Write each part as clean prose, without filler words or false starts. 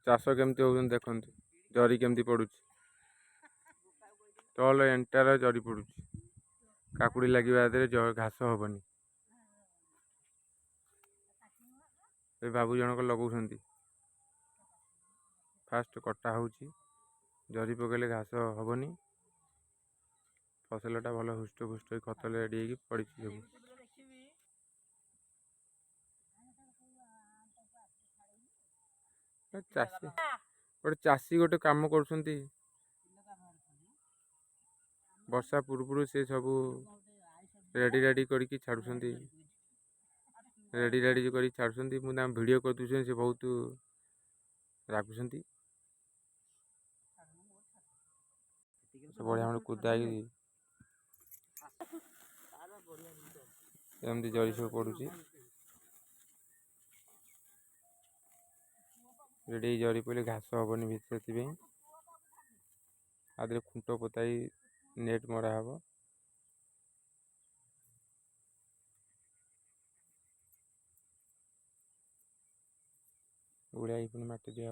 चाष केमती हो देखते जरी केमती पड़ू तल एंटार जरी पड़ू काकुड़ी लगे घास हेनी बाबू जनक लगौंट फास्ट कटा हो जरी पकड़े घास हेनी फसलटा भल हुष्टपुष्ट खत रेडी पड़ी सब चाषी गोटे चाषी गोटे कम कर वर्षा पूर्व से सब रेडी रेडी करके छाड़ुं रेडी रेडी कर छाड़ुं मुझे वीडियो कर दूसरी से बहुत रागुंट बढ़िया कूदा एमती जरी सब पड़ू रेडी जरी पड़े घास हेनी भर से आदि खुंट पोताई नेट मरा हम गुड़िया पुणी माटी दिया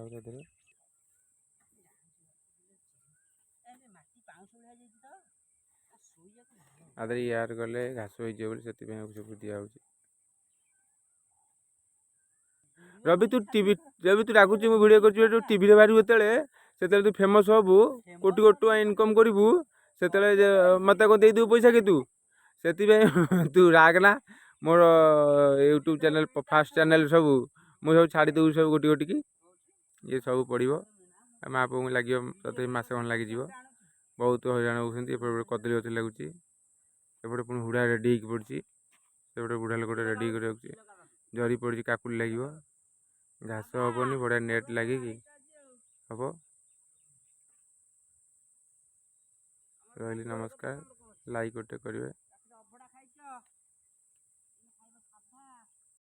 आदि यार गले घास हो सब दिया रवि तू टीवी रवि तू डाकुची मु वीडियो कर टीवी रे बाहर से तू फेमस हबू कोटी कोटी टका इनकम करू से मत को दे दू पैसा कि तू से तू रागना मोर यूट्यूब चैनल फास्ट चैनल सब मुझे छाड़ी देबू सब गोटी गोटी की ये सब पड़ो माँ पुओं लगे तथा मसे खन लग बहुत हईराण होती कदली गच लगुच सेपटे पुणी हुड़ा रेडी पड़ी से बुढ़ा लोक रेडी कर जरी पड़ी काकुड़ी लगे घास हेनी बढ़िया नेट लगे हम रही नमस्कार लाइक गोटे करेंगे।